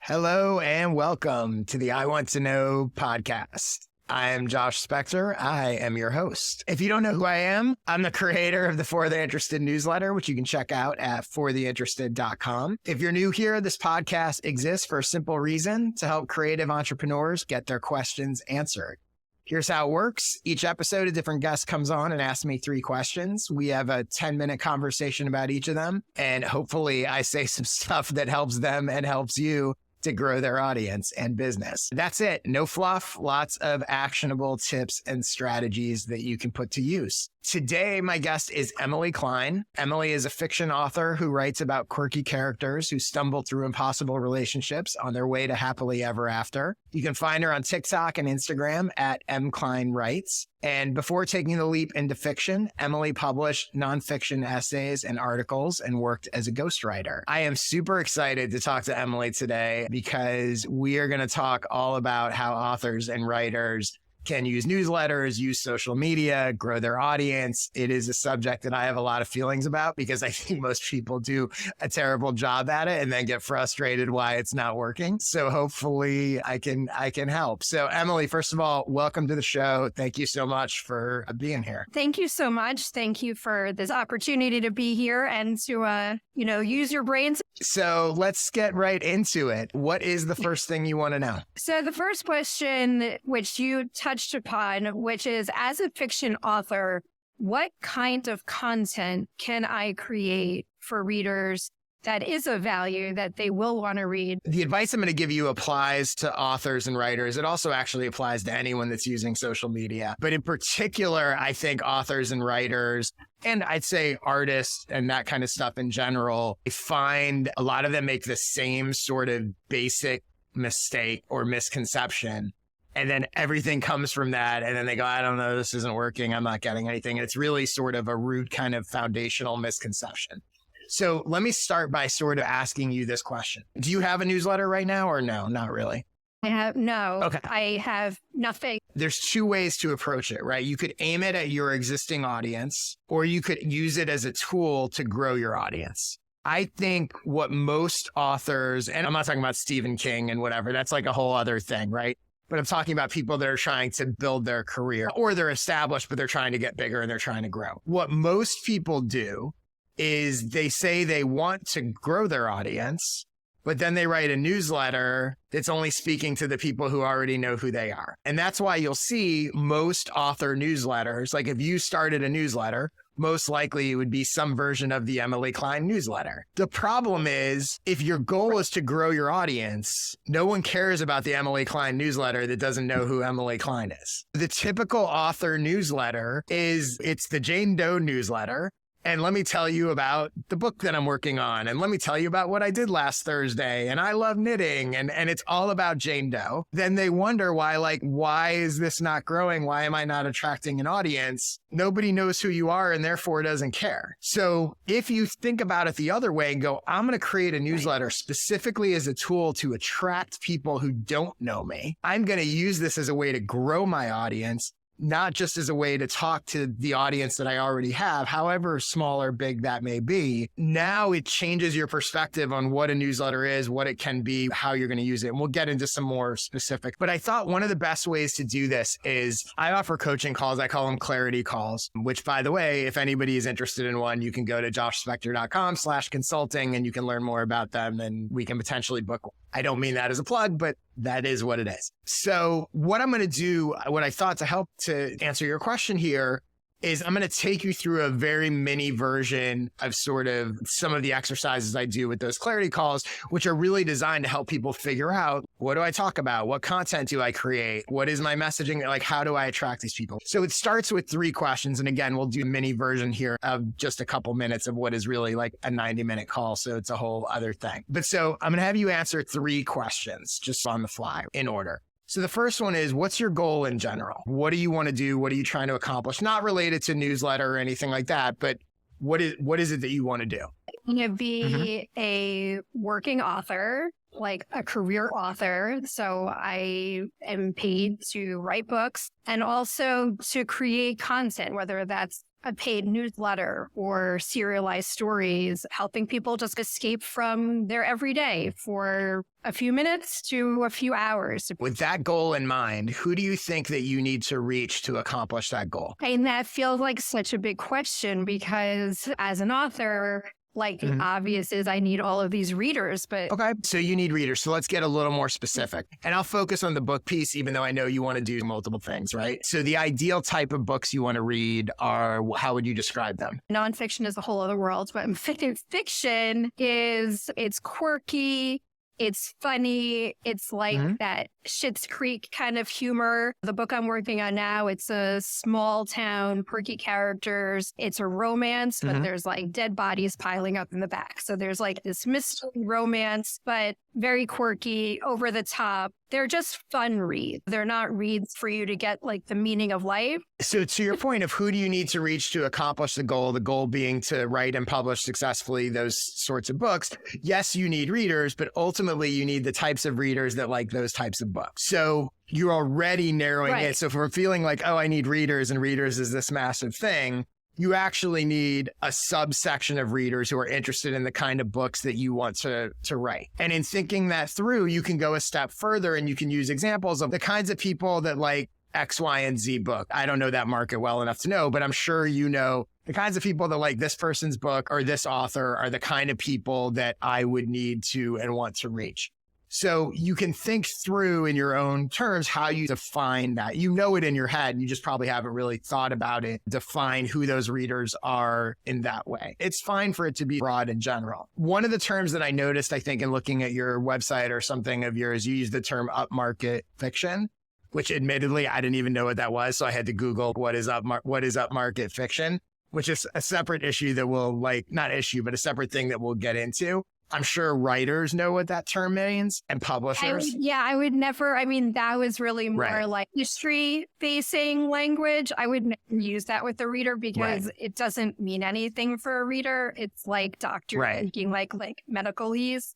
Hello and welcome to the I Want to Know podcast. I am Josh Spector. I am your host. If you don't know who I am, I'm the creator of the For the Interested newsletter, which you can check out at fortheinterested.com. If you're new here, this podcast exists for a simple reason: to help creative entrepreneurs get their questions answered. Here's how it works. Each episode, a different guest comes on and asks me 3 questions. We have a 10-minute conversation about each of them, and hopefully I say some stuff that helps them and helps you to grow their audience and business. That's it. No fluff, lots of actionable tips and strategies that you can put to use. Today, my guest is Emily Klein. Emily is a fiction author who writes about quirky characters who stumble through impossible relationships on their way to happily ever after. You can find her on TikTok and Instagram at mkleinwrites. And before taking the leap into fiction, Emily published nonfiction essays and articles and worked as a ghostwriter. I am super excited to talk to Emily today because we are going to talk all about how authors and writers can use newsletters, use social media, grow their audience. It is a subject that I have a lot of feelings about because I think most people do a terrible job at it and then get frustrated why it's not working. So hopefully I can help. So Emily, first of all, welcome to the show. Thank you so much for being here. Thank you so much. Thank you for this opportunity to be here and to, use your brains. So let's get right into it. What is the first thing you want to know? So the first question, which you touched upon, which is, as a fiction author, what kind of content can I create for readers that is of value that they will want to read? The advice I'm going to give you applies to authors and writers. It also actually applies to anyone that's using social media. But in particular, I think authors and writers, and I'd say artists and that kind of stuff in general, I find a lot of them make the same sort of basic mistake or misconception. And then everything comes from that. And then they go, I don't know, this isn't working. I'm not getting anything. And it's really sort of a root kind of foundational misconception. So let me start by sort of asking you this question. Do you have a newsletter right now or no? Not really. I have no. Okay. I have nothing. There's 2 ways to approach it, right? You could aim it at your existing audience, or you could use it as a tool to grow your audience. I think what most authors, and I'm not talking about Stephen King and whatever, that's like a whole other thing, right? But I'm talking about people that are trying to build their career, or they're established, but they're trying to get bigger and they're trying to grow. What most people do is they say they want to grow their audience, but then they write a newsletter that's only speaking to the people who already know who they are. And that's why you'll see most author newsletters, like if you started a newsletter, most likely it would be some version of the Emily Klein newsletter. The problem is, if your goal is to grow your audience, no one cares about the Emily Klein newsletter that doesn't know who Emily Klein is. The typical author newsletter it's the Jane Doe newsletter. And let me tell you about the book that I'm working on. And let me tell you about what I did last Thursday. And I love knitting. And it's all about Jane Doe. Then they wonder why is this not growing? Why am I not attracting an audience? Nobody knows who you are and therefore doesn't care. So if you think about it the other way and go, I'm going to create a newsletter specifically as a tool to attract people who don't know me. I'm going to use this as a way to grow my audience, not just as a way to talk to the audience that I already have, however small or big that may be. Now it changes your perspective on what a newsletter is, what it can be, how you're going to use it. And we'll get into some more specific. But I thought one of the best ways to do this is I offer coaching calls. I call them clarity calls, which, by the way, if anybody is interested in one, you can go to joshspector.com/consulting and you can learn more about them and we can potentially book one. I don't mean that as a plug, but that is what it is. So what I'm going to do, what I thought to help to answer your question here is I'm going to take you through a very mini version of sort of some of the exercises I do with those clarity calls, which are really designed to help people figure out, what do I talk about? What content do I create? What is my messaging? Like, how do I attract these people? So it starts with 3 questions. And again, we'll do a mini version here of just a couple minutes of what is really like a 90-minute call. So it's a whole other thing. But so I'm going to have you answer 3 questions just on the fly in order. So the first one is, what's your goal in general? What do you want to do? What are you trying to accomplish? Not related to newsletter or anything like that, but what is it that you want to do? I'm going to be a working author, like a career author. So I am paid to write books and also to create content, whether that's a paid newsletter or serialized stories, helping people just escape from their everyday for a few minutes to a few hours. With that goal in mind, who do you think that you need to reach to accomplish that goal? And that feels like such a big question because as an author, like the obvious is I need all of these readers, but Okay, so you need readers. So let's get a little more specific. And I'll focus on the book piece, even though I know you want to do multiple things, right? So the ideal type of books you want to read are, how would you describe them? nonfiction is a whole other world. But fiction is, it's quirky. It's funny. It's like that Schitt's Creek kind of humor. The book I'm working on now, it's a small town, quirky characters. It's a romance, but there's like dead bodies piling up in the back. So there's like this mystery romance, but very quirky, over the top. They're just fun reads. They're not reads for you to get like the meaning of life. So to your point of who do you need to reach to accomplish the goal being to write and publish successfully those sorts of books. Yes, you need readers, but ultimately you need the types of readers that like those types of books. So you're already narrowing it. So if we're feeling like, oh, I need readers and readers is this massive thing, you actually need a subsection of readers who are interested in the kind of books that you want to write. And in thinking that through, you can go a step further and you can use examples of the kinds of people that like X, Y, and Z book. I don't know that market well enough to know, but I'm sure you know the kinds of people that like this person's book or this author are the kind of people that I would need to and want to reach. So you can think through in your own terms how you define that. You know it in your head, and you just probably haven't really thought about it. Define who those readers are in that way. It's fine for it to be broad and general. One of the terms that I noticed, I think, in looking at your website or something of yours, you use the term upmarket fiction, which admittedly, I didn't even know what that was. So I had to Google what is upmarket fiction, which is a separate issue that we'll not issue, but a separate thing that we'll get into. I'm sure writers know what that term means and publishers. I would never. I mean, that was really more like history-facing language. I would never use that with the reader because it doesn't mean anything for a reader. It's like doctor speaking like medicalese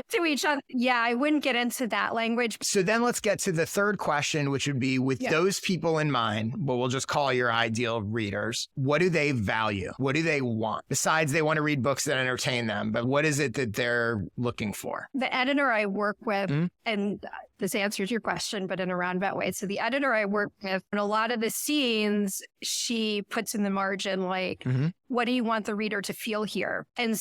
to each other. Yeah, I wouldn't get into that language. So then let's get to the third question, which would be with those people in mind, what we'll just call your ideal readers. What do they value? What do they want? Besides, they want to read books that entertain them, but what is it that they're looking for? The editor I work with, and this answers your question, but in a roundabout way. So the editor I work with, in a lot of the scenes, she puts in the margin, like, what do you want the reader to feel here? And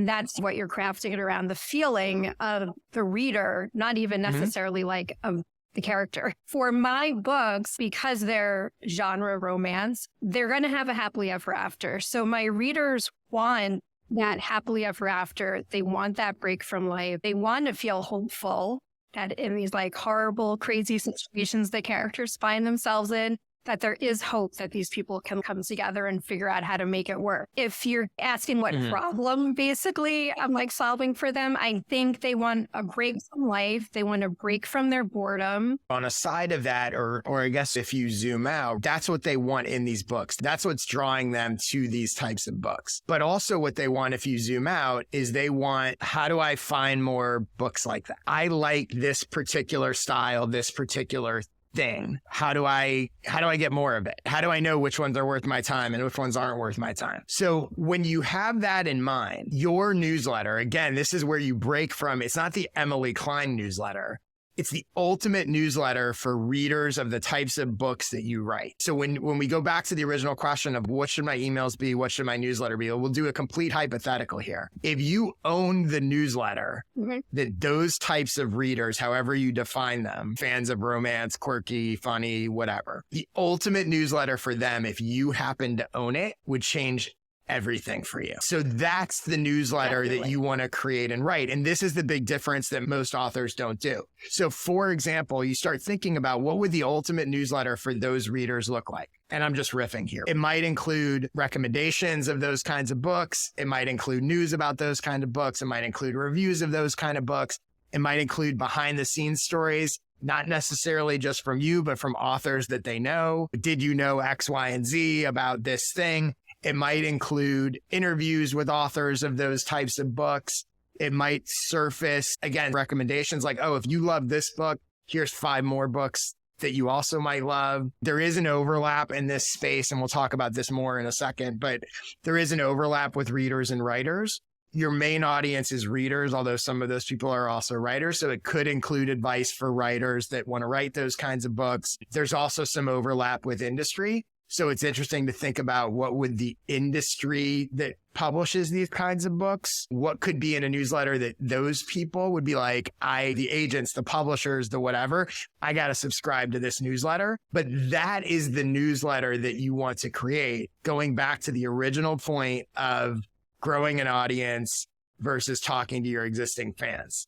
that's what you're crafting it around, the feeling of the reader, not even necessarily like of the character. For my books, because they're genre romance, they're going to have a happily ever after. So my readers want that happily ever after. They want that break from life. They want to feel hopeful that in these like horrible, crazy situations the characters find themselves in, that there is hope that these people can come together and figure out how to make it work. If you're asking what problem basically I'm like solving for them, I think they want a break from life. They want a break from their boredom. On a side of that, or I guess if you zoom out, that's what they want in these books. That's what's drawing them to these types of books. But also what they want, if you zoom out, is they want, how do I find more books like that? I like this particular style, this particular thing. How do I get more of it? How do I know which ones are worth my time and which ones aren't worth my time? So when you have that in mind, your newsletter, again, this is where you break from, it's not the Emily Klein newsletter. It's the ultimate newsletter for readers of the types of books that you write. So when we go back to the original question of what should my emails be, what should my newsletter be, we'll do a complete hypothetical here. If you own the newsletter, that those types of readers, however you define them, fans of romance, quirky, funny, whatever, the ultimate newsletter for them, if you happen to own it, would change everything for you. So that's the newsletter that you want to create and write. And this is the big difference that most authors don't do. So for example, you start thinking about what would the ultimate newsletter for those readers look like? And I'm just riffing here. It might include recommendations of those kinds of books. It might include news about those kind of books. It might include reviews of those kind of books. It might include behind the scenes stories, not necessarily just from you, but from authors that they know. Did you know X, Y, and Z about this thing? It might include interviews with authors of those types of books. It might surface, again, recommendations like, oh, if you love this book, here's 5 more books that you also might love. There is an overlap in this space, and we'll talk about this more in a second, but there is an overlap with readers and writers. Your main audience is readers, although some of those people are also writers. So it could include advice for writers that want to write those kinds of books. There's also some overlap with industry. So it's interesting to think about what would the industry that publishes these kinds of books, what could be in a newsletter that those people would be like, the agents, the publishers, the whatever, I got to subscribe to this newsletter. But that is the newsletter that you want to create, going back to the original point of growing an audience versus talking to your existing fans.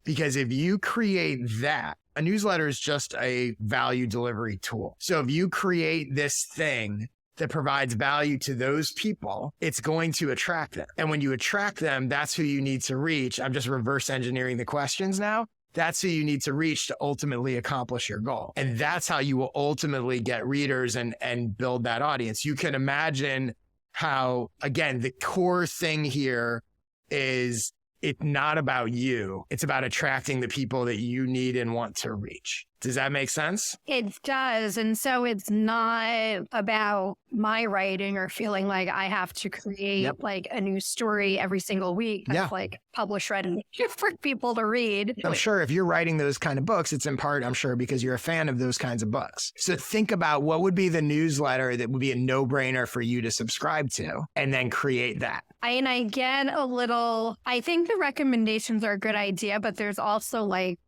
Because if you create that, a newsletter is just a value delivery tool. So if you create this thing that provides value to those people, it's going to attract them. And when you attract them, that's who you need to reach. I'm just reverse engineering the questions now. That's who you need to reach to ultimately accomplish your goal. And that's how you will ultimately get readers and build that audience. You can imagine how, again, the core thing here is it's not about you. It's about attracting the people that you need and want to reach. Does that make sense? It does. And so it's not about my writing or feeling like I have to create like a new story every single week that's like published ready for people to read. I'm sure if you're writing those kind of books, it's in part, I'm sure, because you're a fan of those kinds of books. So think about what would be the newsletter that would be a no-brainer for you to subscribe to, and then create that. I get I think the recommendations are a good idea, but there's also like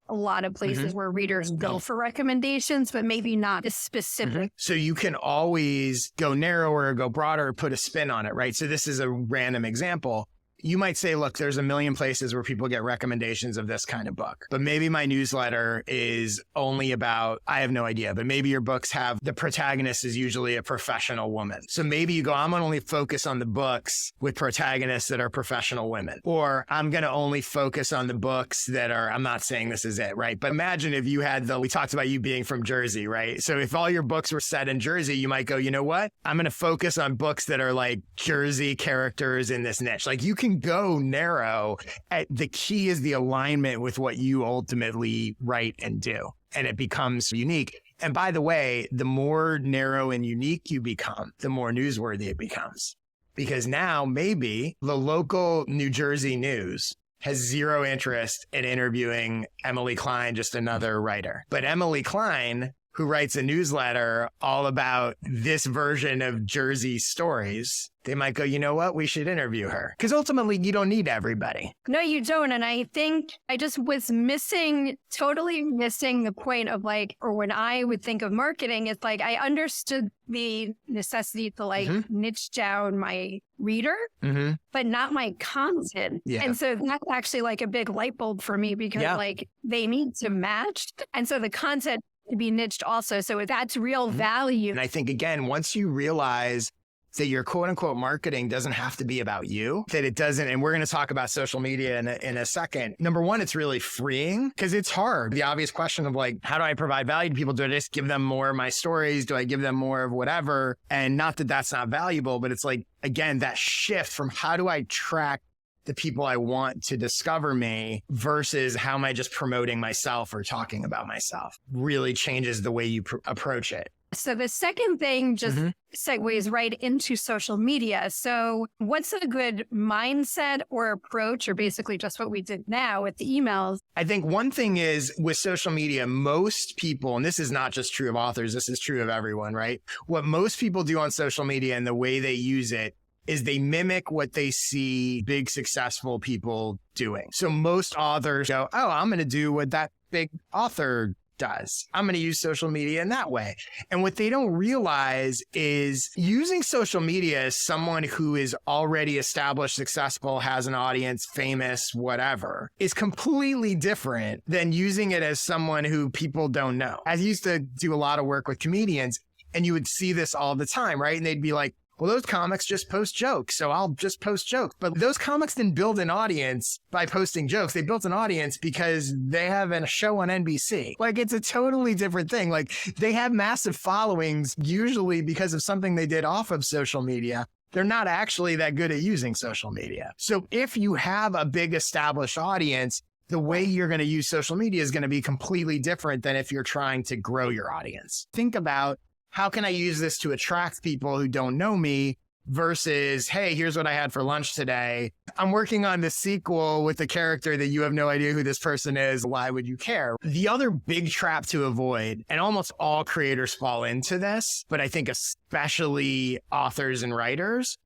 a lot of places where readers go for recommendations, but maybe not as specific. So you can always go narrower, go broader, put a spin on it, right? So this is a random example. You might say, look, there's a million places where people get recommendations of this kind of book, but maybe my newsletter is only about, I have no idea, but maybe your books have the protagonist is usually a professional woman. So maybe you go, I'm going to only focus on the books with protagonists that are professional women, or I'm going to only focus on the books that are, I'm not saying this is it, right? But imagine if you had we talked about you being from Jersey, right? So if all your books were set in Jersey, you might go, you know what? I'm going to focus on books that are like Jersey characters in this niche. Like you can go narrow. The key is the alignment with what you ultimately write and do, and it becomes unique. And by the way, the more narrow and unique you become, the more newsworthy it becomes. Because now maybe the local New Jersey news has zero interest in interviewing Emily Klein, just another writer. But Emily Klein, who writes a newsletter all about this version of Jersey stories, they might go, you know what? We should interview her. Because ultimately, you don't need everybody. No, you don't. And I think I just was totally missing the point of like, or when I would think of marketing, it's like I understood the necessity to niche down my reader, but not my content. Yeah. And so that's actually like a big light bulb for me because like they need to match. And so the content to be niched also. So that's real value. And I think, again, once you realize that your quote unquote marketing doesn't have to be about you, that it doesn't. And we're going to talk about social media in a second. Number one, it's really freeing because it's hard. The obvious question of like, how do I provide value to people? Do I just give them more of my stories? Do I give them more of whatever? And not that that's not valuable, but it's like, again, that shift from how do I track the people I want to discover me versus how am I just promoting myself or talking about myself really changes the way you approach it. So the second thing just segues right into social media. So what's a good mindset or approach, or basically just what we did now with the emails? I think one thing is with social media, most people, and this is not just true of authors, this is true of everyone, right? What most people do on social media and the way they use it is they mimic what they see big successful people doing. So most authors go, oh, I'm going to do what that big author does. I'm going to use social media in that way. And what they don't realize is using social media as someone who is already established, successful, has an audience, famous, whatever, is completely different than using it as someone who people don't know. I used to do a lot of work with comedians, and you would see this all the time, right? And they'd be like, well, those comics just post jokes, so I'll just post jokes. But those comics didn't build an audience by posting jokes. They built an audience because they have a show on NBC. Like, it's a totally different thing. Like, they have massive followings, usually because of something they did off of social media. They're not actually that good at using social media. So if you have a big established audience, the way you're going to use social media is going to be completely different than if you're trying to grow your audience. Think about, how can I use this to attract people who don't know me versus, hey, here's what I had for lunch today. I'm working on the sequel with the character that you have no idea who this person is. Why would you care? The other big trap to avoid, and almost all creators fall into this, but I think especially authors and writers,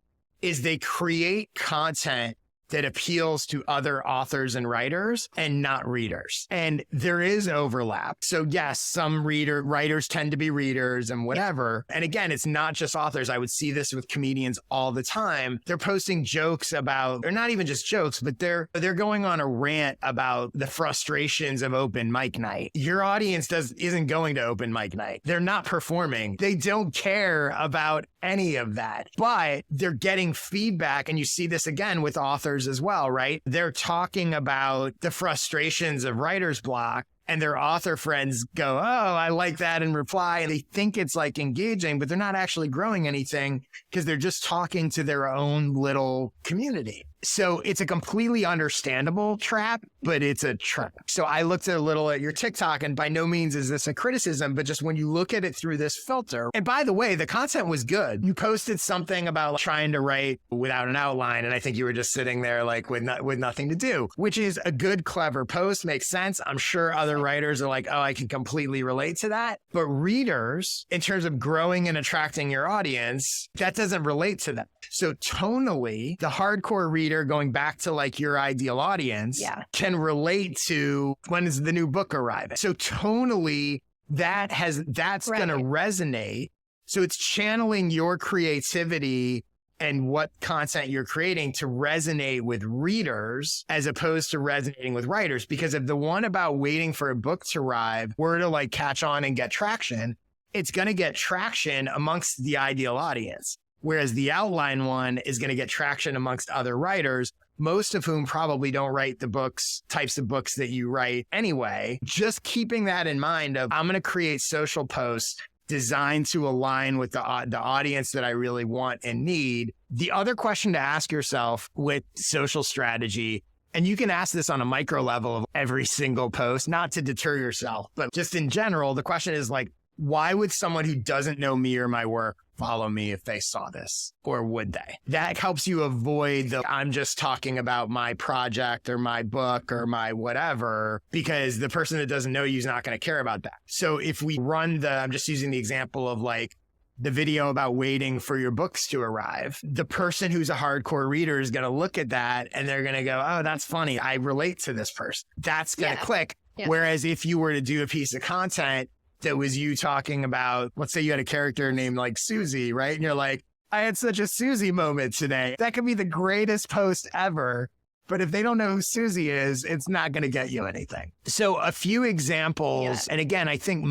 is they create content that appeals to other authors and writers and not readers. And there is overlap. So yes, some writers tend to be readers and whatever. And again, it's not just authors. I would see this with comedians all the time. They're posting jokes about, or not even just jokes, but they're going on a rant about the frustrations of open mic night. Your audience isn't going to open mic night. They're not performing. They don't care about any of that, but they're getting feedback. And you see this again with authors as well, right? They're talking about the frustrations of writer's block, and their author friends go, oh, I like that, and reply. And they think it's like engaging, but they're not actually growing anything because they're just talking to their own little community. So it's a completely understandable trap, but it's a trap. So I looked a little at your TikTok, and by no means is this a criticism, but just when you look at it through this filter, and by the way, the content was good. You posted something about trying to write without an outline, and I think you were just sitting there like with nothing to do, which is a good, clever post, makes sense. I'm sure other writers are like, oh, I can completely relate to that. But readers, in terms of growing and attracting your audience, that doesn't relate to them. So tonally, the hardcore reader, going back to like your ideal audience, can relate to, when is the new book arriving? So tonally, that's going to resonate. So it's channeling your creativity and what content you're creating to resonate with readers as opposed to resonating with writers. Because if the one about waiting for a book to arrive were to like catch on and get traction, it's going to get traction amongst the ideal audience. Whereas the outline one is going to get traction amongst other writers, most of whom probably don't write the types of books that you write anyway. Just keeping that in mind of, I'm going to create social posts designed to align with the audience that I really want and need. The other question to ask yourself with social strategy, and you can ask this on a micro level of every single post, not to deter yourself, but just in general, the question is like, why would someone who doesn't know me or my work follow me if they saw this? Or would they? That helps you avoid I'm just talking about my project or my book or my whatever, because the person that doesn't know you is not going to care about that. So if we run I'm just using the example of like the video about waiting for your books to arrive, the person who's a hardcore reader is going to look at that and they're going to go, oh, that's funny. I relate to this person. That's going to click. Yeah. Whereas if you were to do a piece of content that was you talking about, let's say you had a character named like Susie, right? And you're like, I had such a Susie moment today. That could be the greatest post ever. But if they don't know who Susie is, it's not going to get you anything. So a few examples. And again, I think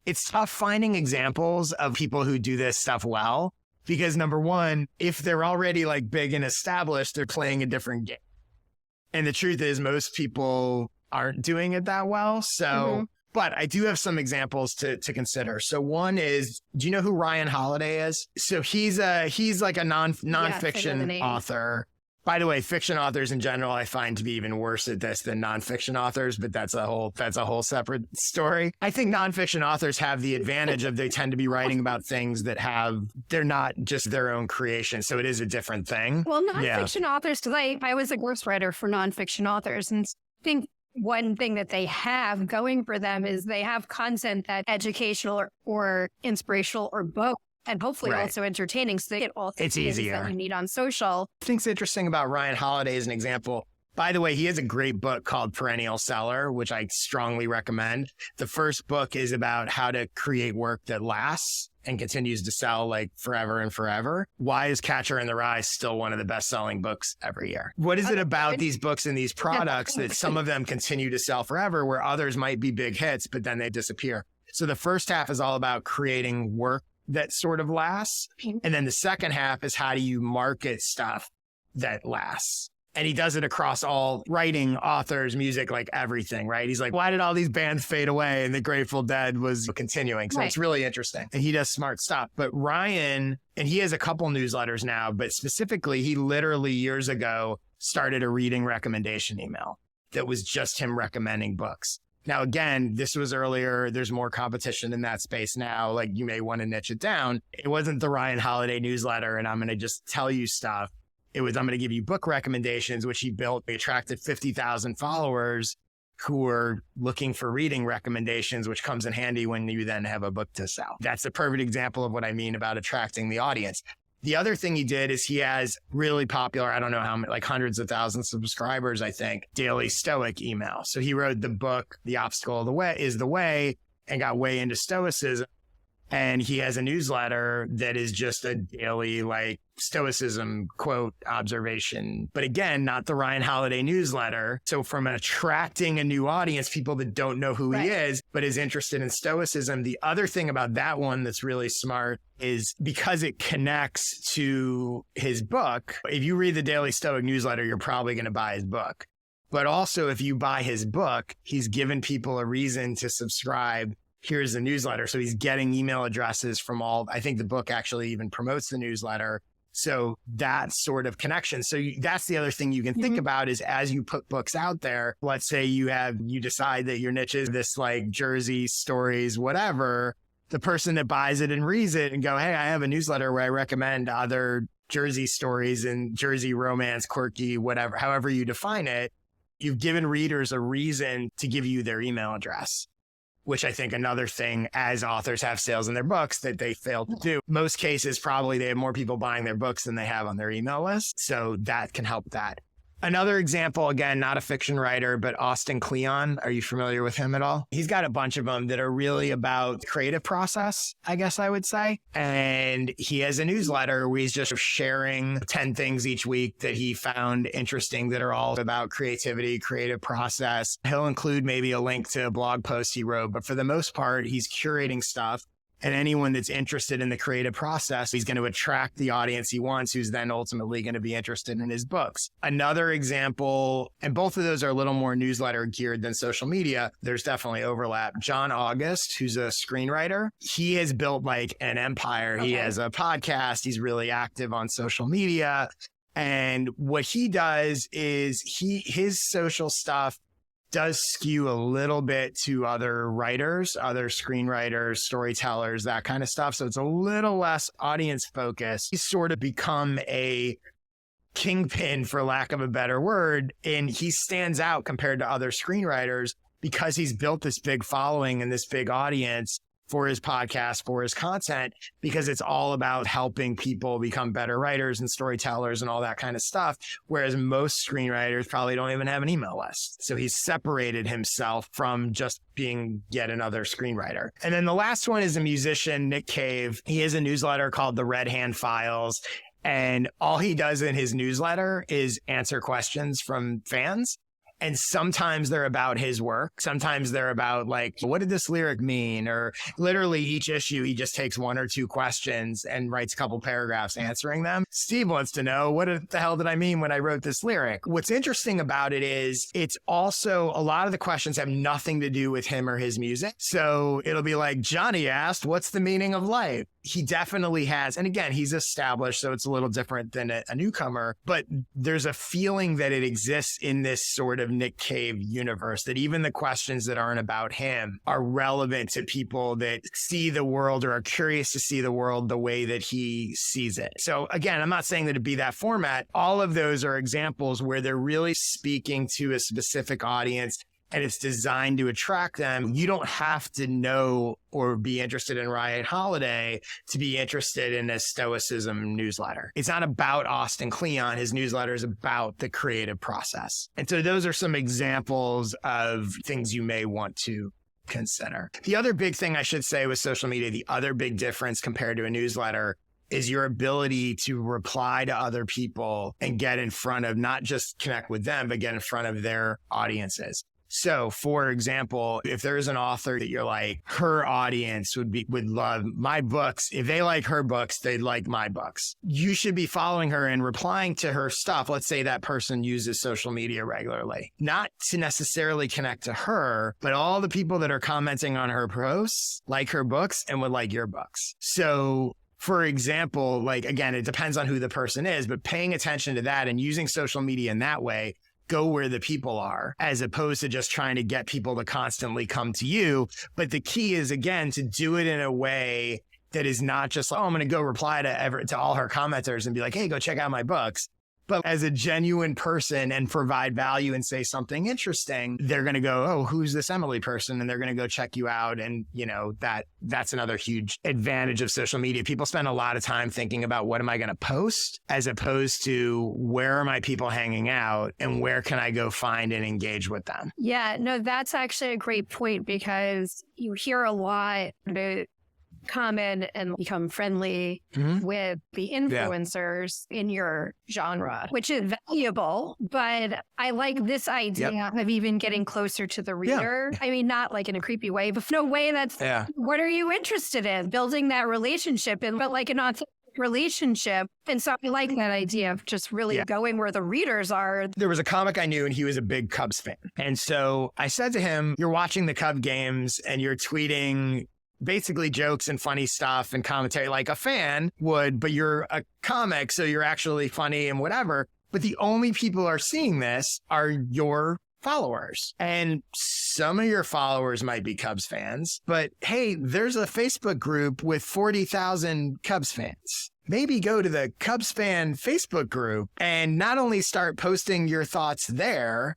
it's tough finding examples of people who do this stuff well, because number one, if they're already like big and established, they're playing a different game. And the truth is most people aren't doing it that well. So But I do have some examples to consider. So one is, do you know who Ryan Holiday is? So he's like a nonfiction author. By the way, fiction authors in general, I find to be even worse at this than nonfiction authors, but that's a whole separate story. I think nonfiction authors have the advantage of they tend to be writing about things that they're not just their own creation. So it is a different thing. Well, nonfiction authors, because I was a ghostwriter for nonfiction authors, and I think one thing that they have going for them is they have content that's educational or inspirational or both, and hopefully also entertaining. So they get all the things that you need on social. I think it's interesting about Ryan Holiday as an example. By the way, he has a great book called Perennial Seller, which I strongly recommend. The first book is about how to create work that lasts and continues to sell like forever and forever. Why is Catcher in the Rye still one of the best-selling books every year? What is it about these books and these products that some of them continue to sell forever, where others might be big hits, but then they disappear? So the first half is all about creating work that sort of lasts. And then the second half is how do you market stuff that lasts? And he does it across all writing, authors, music, like everything, right? He's like, why did all these bands fade away and the Grateful Dead was continuing? So it's really interesting. And he does smart stuff. But Ryan, and he has a couple newsletters now, but specifically, he literally years ago started a reading recommendation email. that was just him recommending books. Now, again, this was earlier. There's more competition in that space now. Like, you may want to niche it down. It wasn't the Ryan Holiday newsletter, and I'm going to just tell you stuff. It was, I'm going to give you book recommendations, which he built. He attracted 50,000 followers who were looking for reading recommendations, which comes in handy when you then have a book to sell. That's a perfect example of what I mean about attracting the audience. The other thing he did is he has really popular, I don't know how many, like hundreds of thousands of subscribers, I think, daily Stoic email. So he wrote the book, The Obstacle of the Way is the Way, and got way into Stoicism. And he has a newsletter that is just a daily, like, Stoicism quote observation. But again, not the Ryan Holiday newsletter. So from attracting a new audience, people that don't know who he is, but is interested in Stoicism. The other thing about that one that's really smart is because it connects to his book. If you read the daily Stoic newsletter, you're probably going to buy his book. But also, if you buy his book, he's given people a reason to subscribe. Here's the newsletter. So he's getting email addresses from all, I think the book actually even promotes the newsletter. So that sort of connection. So that's the other thing you can think about is as you put books out there, let's say you decide that your niche is this like Jersey stories, whatever, the person that buys it and reads it and go, hey, I have a newsletter where I recommend other Jersey stories and Jersey romance, quirky, whatever, however you define it. You've given readers a reason to give you their email address, which I think another thing as authors have sales in their books that they fail to do. Most cases, probably they have more people buying their books than they have on their email list. So that can help that. Another example, again, not a fiction writer, but Austin Kleon. Are you familiar with him at all? He's got a bunch of them that are really about the creative process, I guess I would say. And he has a newsletter where he's just sharing 10 things each week that he found interesting that are all about creativity, creative process. He'll include maybe a link to a blog post he wrote, but for the most part, he's curating stuff. And anyone that's interested in the creative process, he's going to attract the audience he wants, who's then ultimately going to be interested in his books. Another example, and both of those are a little more newsletter geared than social media. There's definitely overlap. John August, who's a screenwriter, he has built like an empire. Okay. He has a podcast. He's really active on social media. And what he does is his social stuff does skew a little bit to other writers, other screenwriters, storytellers, that kind of stuff. So it's a little less audience focused. He's sort of become a kingpin, for lack of a better word, and he stands out compared to other screenwriters because he's built this big following and this big audience for his podcast, for his content, because it's all about helping people become better writers and storytellers and all that kind of stuff. Whereas most screenwriters probably don't even have an email list. So he's separated himself from just being yet another screenwriter. And then the last one is a musician, Nick Cave. He has a newsletter called The Red Hand Files. And all he does in his newsletter is answer questions from fans. And sometimes they're about his work. Sometimes they're about like, what did this lyric mean? Or literally each issue, he just takes one or two questions and writes a couple paragraphs answering them. Steve wants to know, what the hell did I mean when I wrote this lyric? What's interesting about it is it's also, a lot of the questions have nothing to do with him or his music. So it'll be like, Johnny asked, what's the meaning of life? He definitely has. And again, he's established, so it's a little different than a newcomer, but there's a feeling that it exists in this sort of Nick Cave universe, that even the questions that aren't about him are relevant to people that see the world or are curious to see the world the way that he sees it. So again, I'm not saying that it'd be that format. All of those are examples where they're really speaking to a specific audience and it's designed to attract them. You don't have to know or be interested in Ryan Holiday to be interested in a Stoicism newsletter. It's not about Austin Kleon. His newsletter is about the creative process. And so those are some examples of things you may want to consider. The other big thing I should say with social media, the other big difference compared to a newsletter is your ability to reply to other people and get in front of, not just connect with them, but get in front of their audiences. So, for example, if there's an author that you're like, her audience would love my books. If they like her books, they'd like my books. You should be following her and replying to her stuff. Let's say that person uses social media regularly, not to necessarily connect to her, but all the people that are commenting on her posts like her books and would like your books. So, for example, like, again, it depends on who the person is, but paying attention to that and using social media in that way go where the people are, as opposed to just trying to get people to constantly come to you. But the key is, again, to do it in a way that is not just like, oh, I'm going to go reply to all her commenters and be like, hey, go check out my books. But as a genuine person and provide value and say something interesting, they're going to go, oh, who's this Emily person? And they're going to go check you out. And, that's another huge advantage of social media. People spend a lot of time thinking about what am I going to post, as opposed to where are my people hanging out and where can I go find and engage with them? Yeah, no, that's actually a great point, because you hear a lot about comment and become friendly with the influencers in your genre, which is valuable. But I like this idea of even getting closer to the reader. I mean, not like in a creepy way, but in a way that's, what are you interested in? Building that relationship, but like an authentic relationship. And so I like that idea of just really going where the readers are. There was a comic I knew and he was a big Cubs fan. And so I said to him, you're watching the Cub games and you're tweeting basically jokes and funny stuff and commentary like a fan would, but you're a comic, so you're actually funny and whatever. But the only people who are seeing this are your followers. And some of your followers might be Cubs fans, but hey, there's a Facebook group with 40,000 Cubs fans. Maybe go to the Cubs fan Facebook group and not only start posting your thoughts there,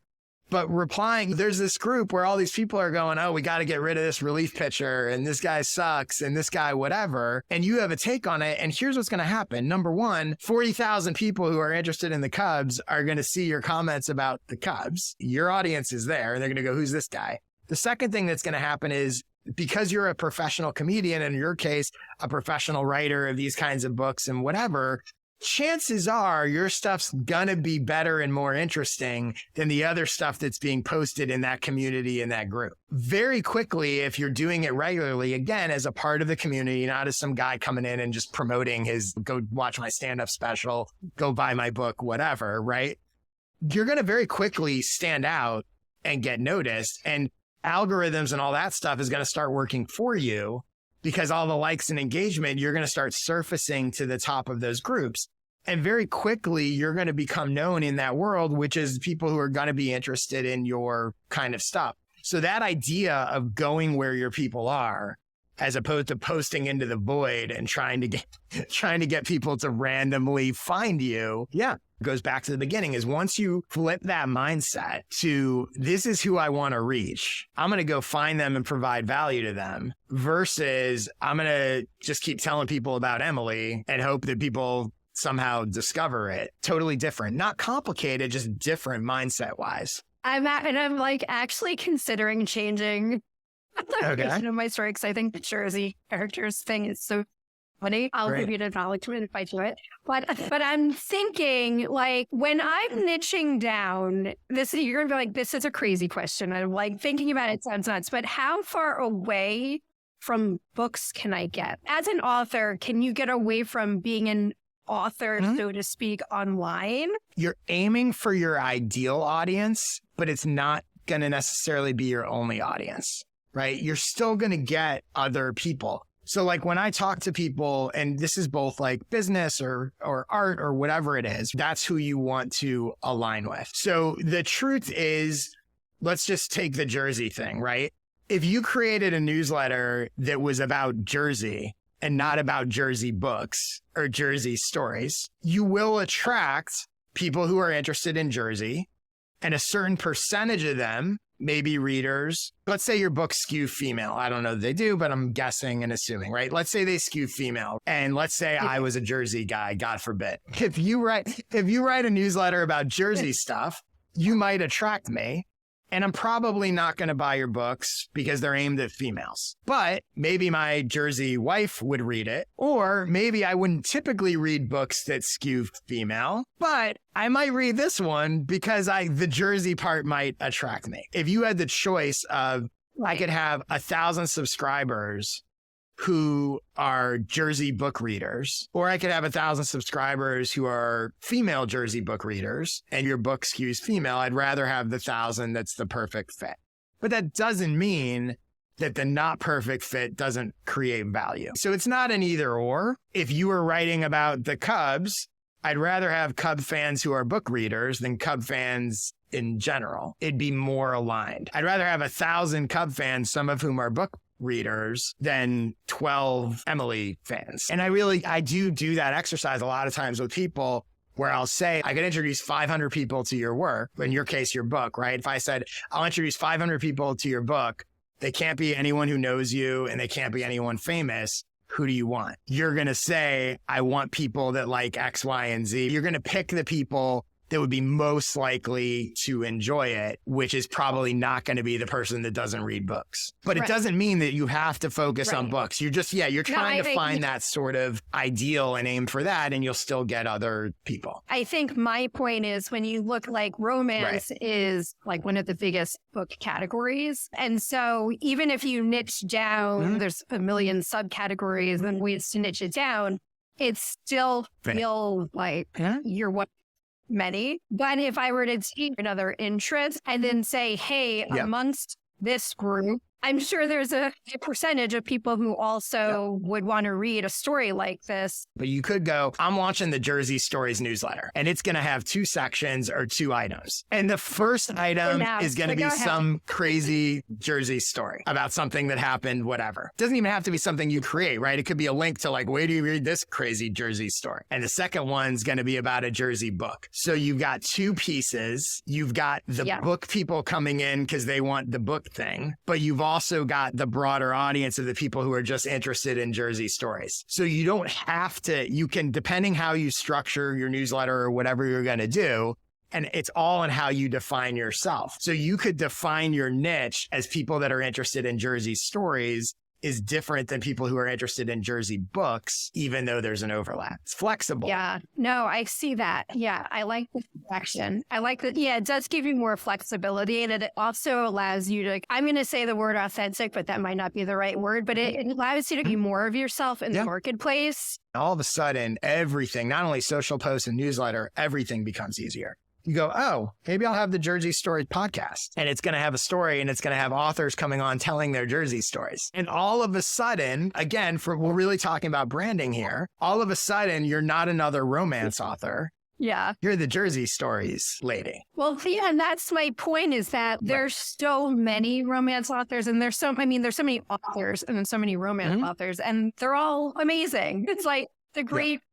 but replying. There's this group where all these people are going, oh, we got to get rid of this relief pitcher and this guy sucks and this guy, whatever. And you have a take on it. And here's what's going to happen. Number one, 40,000 people who are interested in the Cubs are going to see your comments about the Cubs. Your audience is there and they're going to go, who's this guy? The second thing that's going to happen is, because you're a professional comedian, and in your case, a professional writer of these kinds of books and whatever, chances are your stuff's gonna be better and more interesting than the other stuff that's being posted in that community, in that group. Very quickly, if you're doing it regularly, again, as a part of the community, not as some guy coming in and just promoting his, go watch my stand-up special, go buy my book, whatever, right? You're gonna very quickly stand out and get noticed, and algorithms and all that stuff is gonna start working for you, because all the likes and engagement, you're going to start surfacing to the top of those groups. And very quickly, you're going to become known in that world, which is people who are going to be interested in your kind of stuff. So that idea of going where your people are, as opposed to posting into the void and trying to get people to randomly find you, goes back to the beginning, is once you flip that mindset to, this is who I want to reach, I'm going to go find them and provide value to them, versus I'm going to just keep telling people about Emily and hope that people somehow discover it. Totally different, not complicated, just different mindset wise. I'm like actually considering changing of my story, because I think the Jersey characters thing is so funny. I'll give you an acknowledgement if I do it. But I'm thinking, like, when I'm niching down, you're going to be like, this is a crazy question. I'm like, thinking about it sounds nuts, but how far away from books can I get? As an author, can you get away from being an author, so to speak, online? You're aiming for your ideal audience, but it's not going to necessarily be your only audience, right? You're still going to get other people. So like when I talk to people, and this is both like business or art or whatever it is, that's who you want to align with. So the truth is, let's just take the Jersey thing, right? If you created a newsletter that was about Jersey and not about Jersey books or Jersey stories, you will attract people who are interested in Jersey, and a certain percentage of them maybe readers. Let's say your books skew female. I don't know that they do, but I'm guessing and assuming, right? Let's say they skew female. And let's say I was a Jersey guy, God forbid. If you write a newsletter about Jersey stuff, you might attract me. And I'm probably not going to buy your books because they're aimed at females. But maybe my Jersey wife would read it. Or maybe I wouldn't typically read books that skew female, but I might read this one because the Jersey part might attract me. If you had the choice of, I could have 1,000 subscribers who are Jersey book readers, or I could have 1,000 subscribers who are female Jersey book readers, and your book skews female, I'd rather have the 1,000 that's the perfect fit. But that doesn't mean that the not perfect fit doesn't create value. So it's not an either or. If you were writing about the Cubs, I'd rather have Cub fans who are book readers than Cub fans in general. It'd be more aligned. I'd rather have 1,000 Cub fans, some of whom are book readers, than 12 Emily fans. And I do that exercise a lot of times with people where I'll say, I could introduce 500 people to your work, in your case, your book, right? If I said, I'll introduce 500 people to your book, they can't be anyone who knows you and they can't be anyone famous. Who do you want? You're going to say, I want people that like X, Y, and Z. You're going to pick the people that would be most likely to enjoy it, which is probably not going to be the person that doesn't read books. But it doesn't mean that you have to focus on books. You're just, you're trying to find that sort of ideal and aim for that, and you'll still get other people. I think my point is when you look like romance is like one of the biggest book categories. And so even if you niche down, there's a million subcategories and ways to niche it down, it still feels like you're one many. But if I were to take another interest and then say, hey, amongst this group, I'm sure there's a percentage of people who also would want to read a story like this. But you could go, I'm launching the Jersey Stories newsletter, and it's going to have 2 sections or 2 items. And the first item is going to be some crazy Jersey story about something that happened, whatever. It doesn't even have to be something you create, right? It could be a link to like, where do you read this crazy Jersey story? And the second one's going to be about a Jersey book. So you've got 2 pieces. You've got the book people coming in because they want the book thing, but you've also got the broader audience of the people who are just interested in Jersey stories. So you don't have to, you can, depending how you structure your newsletter or whatever you're going to do, and it's all in how you define yourself. So you could define your niche as people that are interested in Jersey stories is different than people who are interested in Jersey books, even though there's an overlap. It's flexible. Yeah, no, I see that. Yeah, I like the action. I like that. Yeah, it does give you more flexibility, and it also allows you to, I'm going to say the word authentic, but that might not be the right word, but it allows you to be more of yourself in the marketplace. All of a sudden, everything, not only social posts and newsletter, everything becomes easier. You go, oh, maybe I'll have the Jersey Stories podcast, and it's going to have a story, and it's going to have authors coming on telling their Jersey stories. And all of a sudden, again, we're really talking about branding here. All of a sudden, you're not another romance author. Yeah. You're the Jersey Stories lady. Well, yeah, and that's my point is that there's so many romance authors, and there's so many authors and then so many romance authors, and they're all amazing. It's like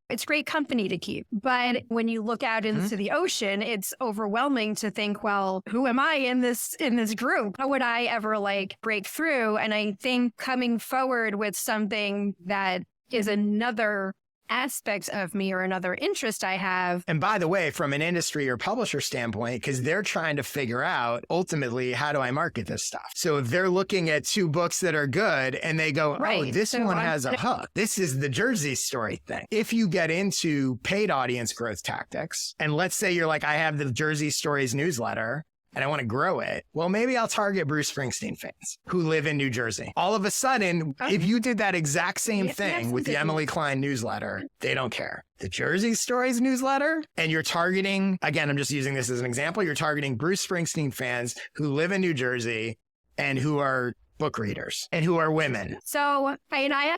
it's great company to keep. But when you look out into the ocean, it's overwhelming to think, well, who am I in this group? How would I ever break through? And I think coming forward with something that is another aspect of me or another interest I have. And by the way, from an industry or publisher standpoint, because they're trying to figure out ultimately, how do I market this stuff? So if they're looking at 2 books that are good and they go, oh, this one has a hook. This is the Jersey Story thing. If you get into paid audience growth tactics, and let's say you're like, I have the Jersey Stories newsletter, and I want to grow it, well, maybe I'll target Bruce Springsteen fans who live in New Jersey. All of a sudden, if you did that exact same thing with the Emily Klein newsletter, they don't care. The Jersey Stories newsletter, and you're targeting, again, I'm just using this as an example, you're targeting Bruce Springsteen fans who live in New Jersey and who are book readers and who are women. So, I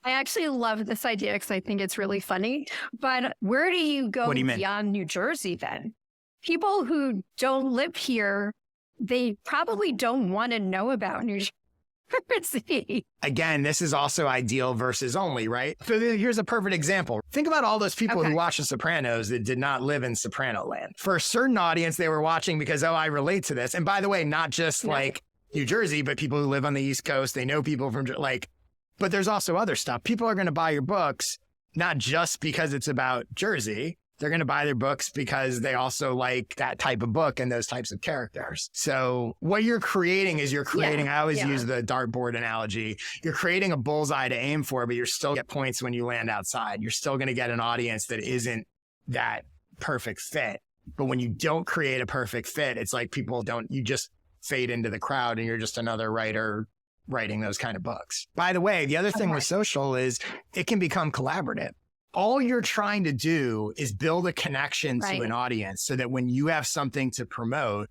actually love this idea because I think it's really funny, but where do you go beyond New Jersey then? People who don't live here, they probably don't want to know about New Jersey. Again, this is also ideal versus only, right? So here's a perfect example. Think about all those people who watch The Sopranos that did not live in Soprano land. For a certain audience, they were watching because, oh, I relate to this. And by the way, not just New Jersey, but people who live on the East Coast. They know people from but there's also other stuff. People are going to buy your books, not just because it's about Jersey. They're going to buy their books because they also like that type of book and those types of characters. So what you're creating is I always use the dartboard analogy. You're creating a bullseye to aim for, but you're still get points when you land outside. You're still going to get an audience that isn't that perfect fit. But when you don't create a perfect fit, it's like you just fade into the crowd and you're just another writer writing those kind of books. By the way, the other thing with social is it can become collaborative. All you're trying to do is build a connection to an audience so that when you have something to promote,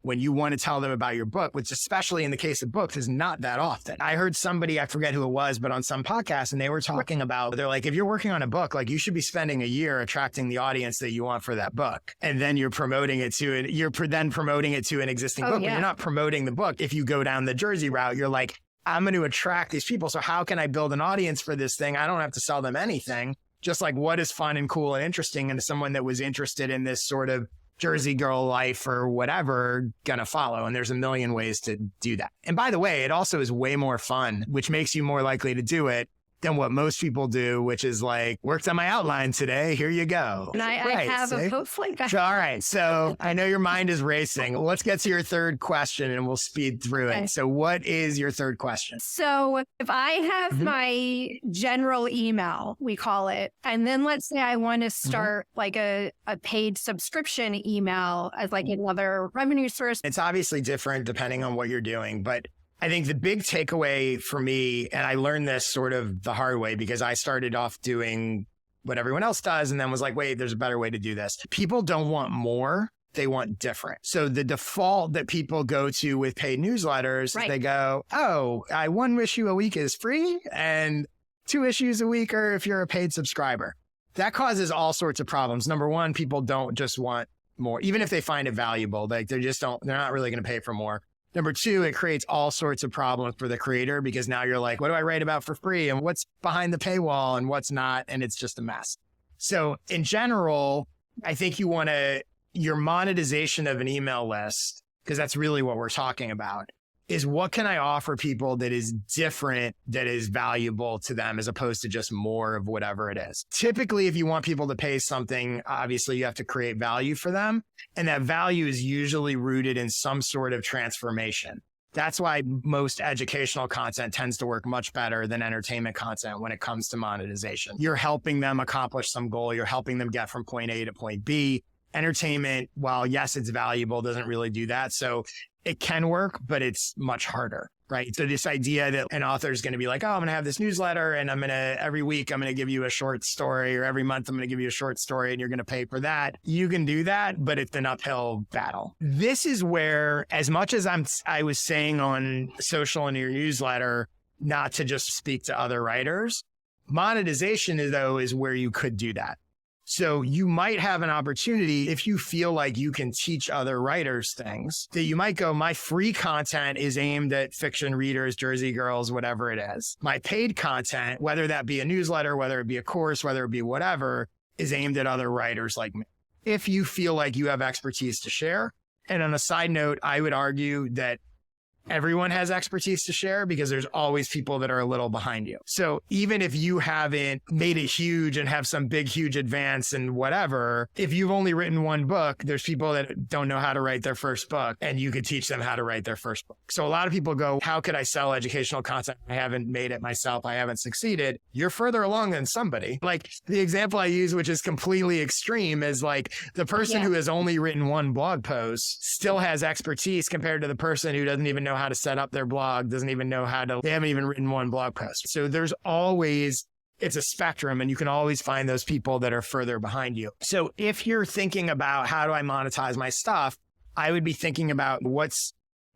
when you want to tell them about your book, which especially in the case of books is not that often. I heard somebody, I forget who it was, but on some podcast, and they were talking about, they're like, if you're working on a book, like you should be spending a year attracting the audience that you want for that book. And then you're promoting it to it. You're then promoting it to an existing book, but you're not promoting the book. If you go down the Jersey route, you're like, I'm going to attract these people. So how can I build an audience for this thing? I don't have to sell them anything. Just like what is fun and cool and interesting, and someone that was interested in this sort of Jersey girl life or whatever gonna follow. And there's a million ways to do that. And by the way, it also is way more fun, which makes you more likely to do it than what most people do, which is like, worked on my outline today. Here you go. And I have a post like that. All right. So I know your mind is racing. Let's get to your third question and we'll speed through it. So what is your third question? So if I have my general email, we call it, and then let's say I want to start like a paid subscription email as like another revenue source. It's obviously different depending on what you're doing, but I think the big takeaway for me, and I learned this sort of the hard way because I started off doing what everyone else does and then was like, wait, there's a better way to do this. People don't want more. They want different. So the default that people go to with paid newsletters, they go, oh, one issue a week is free and 2 issues a week are if you're a paid subscriber. That causes all sorts of problems. Number one, people don't just want more, even if they find it valuable, like they're not really going to pay for more. Number two, it creates all sorts of problems for the creator because now you're like, what do I write about for free and what's behind the paywall and what's not? And it's just a mess. So in general, I think your monetization of an email list, because that's really what we're talking about, is what can I offer people that is different, that is valuable to them as opposed to just more of whatever it is. Typically, if you want people to pay something, obviously you have to create value for them. And that value is usually rooted in some sort of transformation. That's why most educational content tends to work much better than entertainment content when it comes to monetization. You're helping them accomplish some goal. You're helping them get from point A to point B. Entertainment, while yes, it's valuable, doesn't really do that. So it can work, but it's much harder, right? So this idea that an author is going to be like, oh, I'm going to have this newsletter and every week I'm going to give you a short story, or every month I'm going to give you a short story and you're going to pay for that. You can do that, but it's an uphill battle. This is where, as much as I was saying on social and your newsletter, not to just speak to other writers, monetization though is where you could do that. So you might have an opportunity if you feel like you can teach other writers things that you might go, my free content is aimed at fiction readers, Jersey girls, whatever it is. My paid content, whether that be a newsletter, whether it be a course, whether it be whatever, is aimed at other writers like me. If you feel like you have expertise to share. And on a side note, I would argue that everyone has expertise to share because there's always people that are a little behind you. So even if you haven't made it huge and have some big, huge advance and whatever, if you've only written one book, there's people that don't know how to write their first book and you could teach them how to write their first book. So a lot of people go, how could I sell educational content? I haven't made it myself. I haven't succeeded. You're further along than somebody. Like the example I use, which is completely extreme, is like the person who has only written one blog post still has expertise compared to the person who doesn't even know how to set up their blog, they haven't even written one blog post. So there's always, it's a spectrum and you can always find those people that are further behind you. So if you're thinking about how do I monetize my stuff, I would be thinking about what's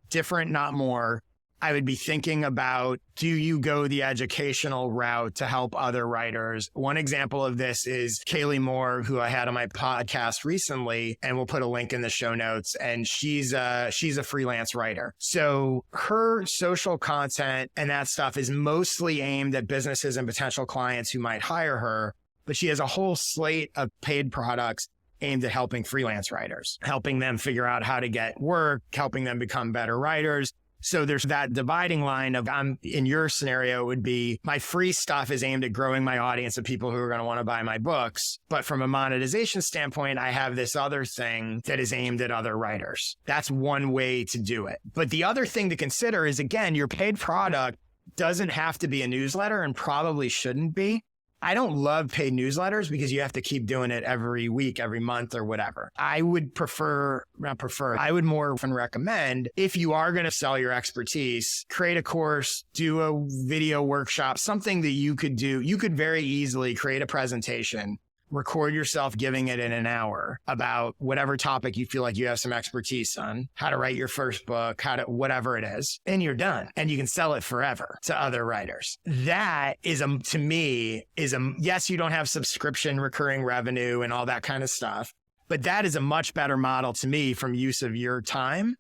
different, not more. I would be thinking about, do you go the educational route to help other writers? One example of this is Kaylee Moore, who I had on my podcast recently, and we'll put a link in the show notes. And she's a freelance writer. So her social content and that stuff is mostly aimed at businesses and potential clients who might hire her. But she has a whole slate of paid products aimed at helping freelance writers, helping them figure out how to get work, helping them become better writers. So there's that dividing line of, in your scenario, it would be my free stuff is aimed at growing my audience of people who are going to want to buy my books. But from a monetization standpoint, I have this other thing that is aimed at other writers. That's one way to do it. But the other thing to consider is, again, your paid product doesn't have to be a newsletter and probably shouldn't be. I don't love paid newsletters because you have to keep doing it every week, every month or whatever. I would I would more often recommend, if you are going to sell your expertise, create a course, do a video workshop, something that you could do. You could very easily create a presentation record yourself giving it in an hour about whatever topic you feel like you have some expertise on, how to write your first book, whatever it is, and you're done. And you can sell it forever to other writers. That is, to me, yes, you don't have subscription recurring revenue and all that kind of stuff, but that is a much better model to me from use of your time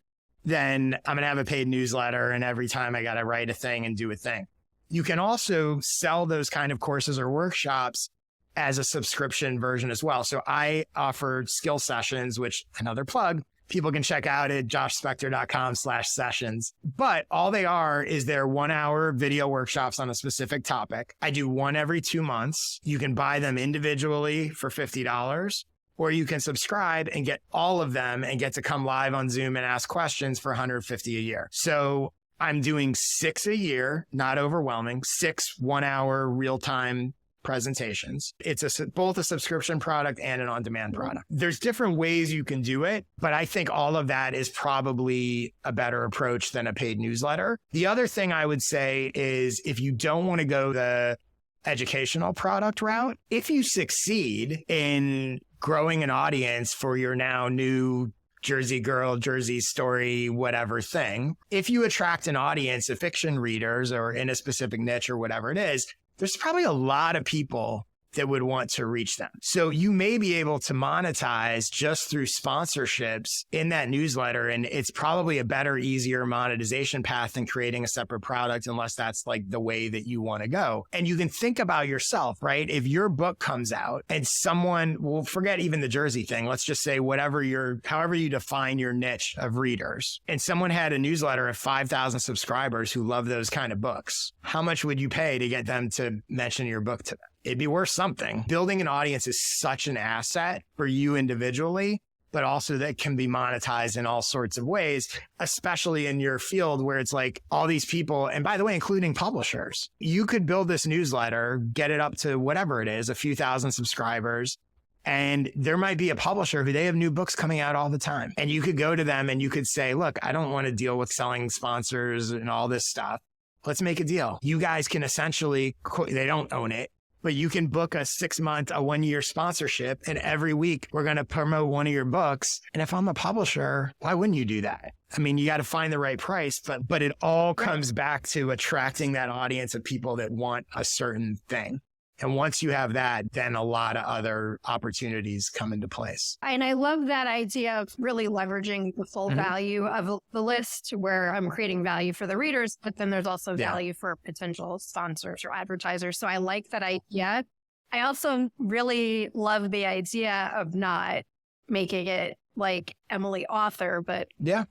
than I'm going to have a paid newsletter and every time I got to write a thing and do a thing. You can also sell those kind of courses or workshops as a subscription version as well. So I offered skill sessions, which another plug, people can check out at joshspector.com/sessions. But all they are is they're 1 hour video workshops on a specific topic. I do one every 2 months. You can buy them individually for $50, or you can subscribe and get all of them and get to come live on Zoom and ask questions for $150 a year. So I'm doing 6 a year, not overwhelming, 6 1-hour real-time presentations. It's both a subscription product and an on-demand product. There's different ways you can do it, but I think all of that is probably a better approach than a paid newsletter. The other thing I would say is if you don't want to go the educational product route, if you succeed in growing an audience for your now new Jersey girl, Jersey story, whatever thing, if you attract an audience of fiction readers or in a specific niche or whatever it is, there's probably a lot of people that would want to reach them. So you may be able to monetize just through sponsorships in that newsletter. And it's probably a better, easier monetization path than creating a separate product, unless that's like the way that you want to go. And you can think about yourself, right? If your book comes out and someone will forget even the Jersey thing, let's just say however you define your niche of readers, and someone had a newsletter of 5,000 subscribers who love those kind of books, how much would you pay to get them to mention your book to them? It'd be worth something. Building an audience is such an asset for you individually, but also that can be monetized in all sorts of ways, especially in your field where it's like all these people, and by the way, including publishers. You could build this newsletter, get it up to whatever it is, a few thousand subscribers, and there might be a publisher who they have new books coming out all the time. And you could go to them and you could say, look, I don't want to deal with selling sponsors and all this stuff. Let's make a deal. You guys can essentially, they don't own it, but you can book a 6-month, a 1-year sponsorship. And every week we're going to promote one of your books. And if I'm a publisher, why wouldn't you do that? I mean, you got to find the right price, but it all comes back to attracting that audience of people that want a certain thing. And once you have that, then a lot of other opportunities come into place. And I love that idea of really leveraging the full value of the list where I'm creating value for the readers, but then there's also value for potential sponsors or advertisers. So I like that idea. I also really love the idea of not making it like Emily author, but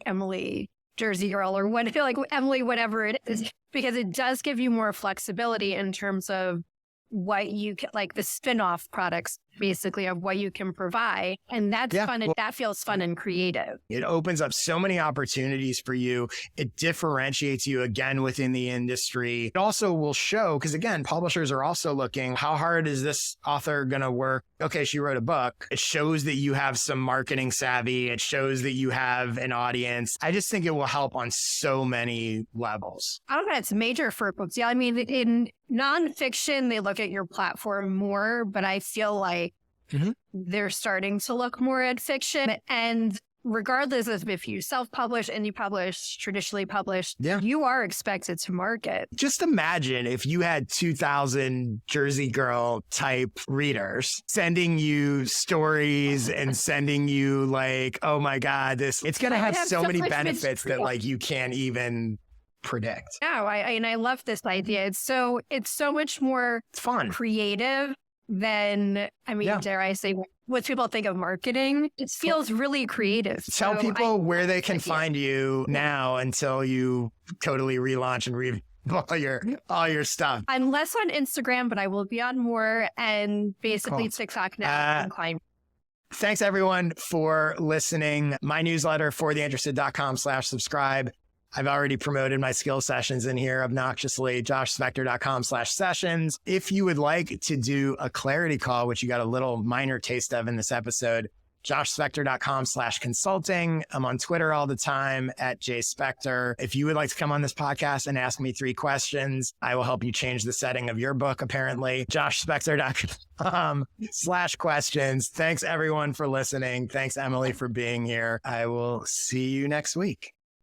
Emily Jersey girl or what, I feel like Emily, whatever it is, because it does give you more flexibility in terms of what you can, like the spin-off products, basically, of what you can provide. And that's fun. And that feels fun and creative. It opens up so many opportunities for you. It differentiates you again within the industry. It also will show, because again, publishers are also looking, how hard is this author going to work? Okay, she wrote a book. It shows that you have some marketing savvy. It shows that you have an audience. I just think it will help on so many levels. I don't know if that's major for books. Yeah, I mean, in nonfiction, they look at your platform more, but I feel like they're starting to look more at fiction. And regardless of if you self-publish, indie publish, traditionally published, you are expected to market. Just imagine if you had 2,000 Jersey girl type readers sending you stories and sending you like, oh my God, it's going to have so many benefits that like you can't even predict. No, I love this idea. It's so much more fun, creative than, I mean, dare I say, what people think of marketing. It feels really creative. Tell people where they can find you now until you totally relaunch and all your stuff. I'm less on Instagram, but I will be on more, and basically TikTok now. Emily Klein. Thanks everyone for listening. My newsletter, fortheinterested.com/subscribe. I've already promoted my skill sessions in here obnoxiously, joshspector.com/sessions. If you would like to do a clarity call, which you got a little minor taste of in this episode, joshspector.com/consulting. I'm on Twitter all the time at jspector. If you would like to come on this podcast and ask me 3 questions, I will help you change the setting of your book, apparently. joshspector.com/questions. Thanks everyone for listening. Thanks Emily for being here. I will see you next week.